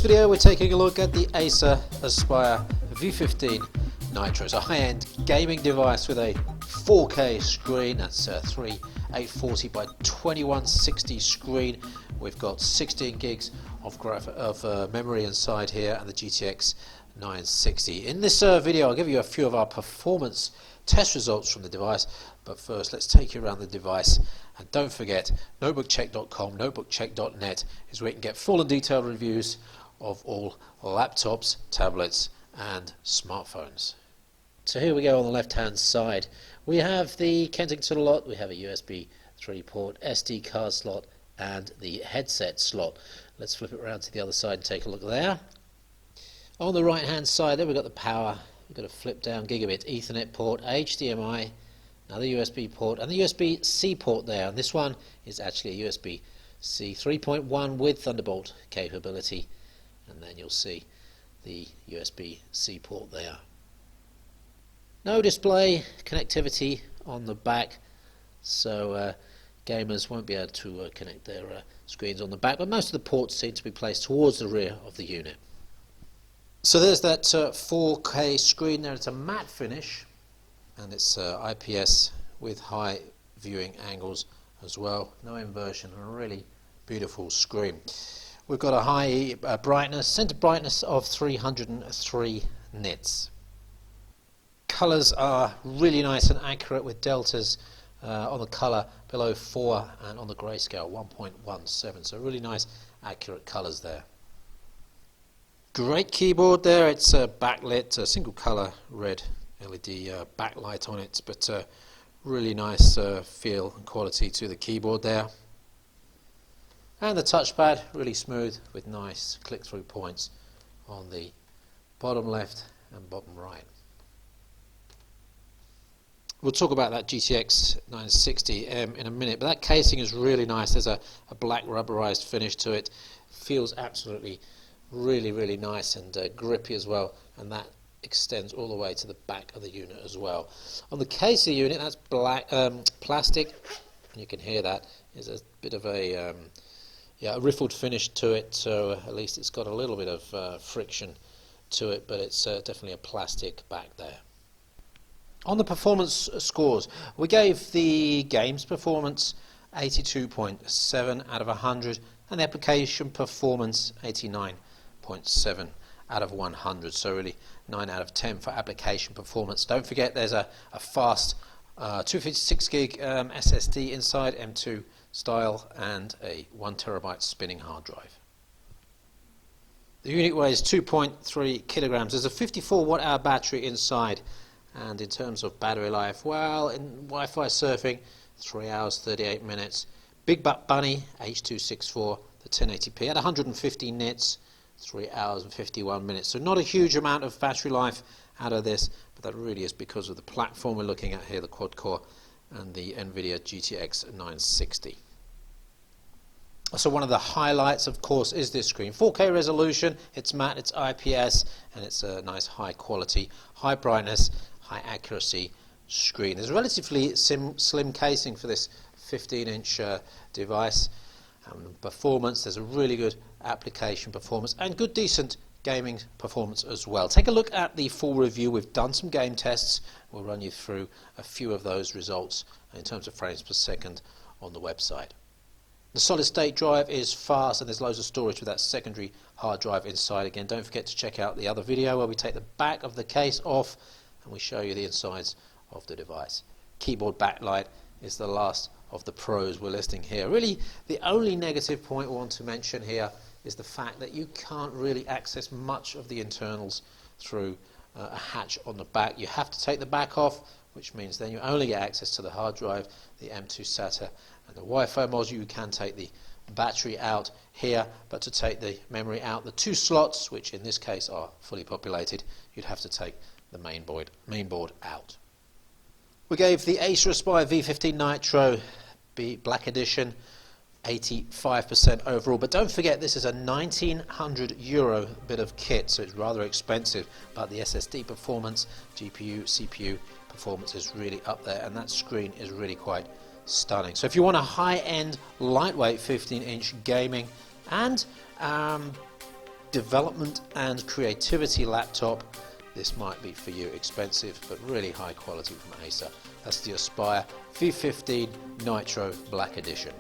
video we're taking a look at the Acer Aspire V15 Nitro. It's a high-end gaming device with a 4K screen. That's 3840 by 2160 screen. We've got 16 gigs of memory inside here and the GTX 960. In this video I'll give you a few of our performance test results from the device, but first let's take you around the device. And don't forget, notebookcheck.com, notebookcheck.net is where you can get full and detailed reviews of all laptops, tablets and smartphones. So here we go on the left hand side. We have the Kensington slot, we have a USB 3 port, SD card slot and the headset slot. Let's flip it around to the other side and take a look there. On the right hand side there we've got the power, we've got a flip down gigabit Ethernet port, HDMI, another USB port and the USB-C port there, and this one is actually a USB-C 3.1 with Thunderbolt capability, and then you'll see the USB-C port there. No display connectivity on the back, so gamers won't be able to connect their screens on the back, but most of the ports seem to be placed towards the rear of the unit. So there's that 4K screen there. It's a matte finish and it's IPS with high viewing angles as well, no inversion, and a really beautiful screen. We've got a high brightness, center brightness of 303 nits. Colors are really nice and accurate with deltas on the color below 4 and on the grayscale 1.17, so really nice accurate colors there. Great keyboard there. It's backlit, a single color red LED backlight on it, but really nice feel and quality to the keyboard there. And the touchpad, really smooth with nice click-through points on the bottom left and bottom right. We'll talk about that GTX 960M in a minute, but that casing is really nice. There's a black rubberized finish to it. Feels absolutely really nice and grippy as well, and that extends all the way to the back of the unit as well. On the case of the unit, that's black plastic, and you can hear that. There's a bit of a riffled finish to it, so at least it's got a little bit of friction to it, but it's definitely a plastic back there. On the performance scores, we gave the games performance 82.7 out of 100 and the application performance 89.7 out of 100, so really 9 out of 10 for application performance. Don't forget there's a fast 256 gig SSD inside, M.2 style, and a 1 terabyte spinning hard drive. The unit weighs 2.3 kilograms. There's a 54 watt hour battery inside, and in terms of battery life, well, in Wi-Fi surfing 3 hours 38 minutes. Big Butt Bunny H.264, the 1080p at 150 nits, 3 hours and 51 minutes. So not a huge amount of battery life out of this, but that really is because of the platform we're looking at here, the quad core and the NVIDIA GTX 960. So one of the highlights, of course, is this screen. 4K resolution, it's matte, it's IPS, and it's a nice high quality, high brightness, high accuracy screen. There's a relatively slim casing for this 15-inch device. Performance, there's a really good application performance and good decent gaming performance as well. Take a look at the full review. We've done some game tests. We'll run you through a few of those results in terms of frames per second on the website. The solid state drive is fast and there's loads of storage with that secondary hard drive inside. Again, don't forget to check out the other video where we take the back of the case off and we show you the insides of the device. Keyboard backlight is the last of the pros we're listing here. Really, the only negative point we want to mention here is the fact that you can't really access much of the internals through a hatch on the back. You have to take the back off, which means then you only get access to the hard drive, the M.2 SATA and the Wi-Fi module. You can take the battery out here, but to take the memory out, the two slots, which in this case are fully populated, you'd have to take the main board out. We gave the Acer Aspire V15 Nitro Black Edition 85% overall, but don't forget this is a €1,900 bit of kit, so it's rather expensive, but the SSD performance, GPU, CPU performance is really up there, and that screen is really quite stunning. So if you want a high-end, lightweight 15-inch gaming and development and creativity laptop, this might be for you expensive, but really high quality from Acer. That's the Aspire V15 Nitro Black Edition.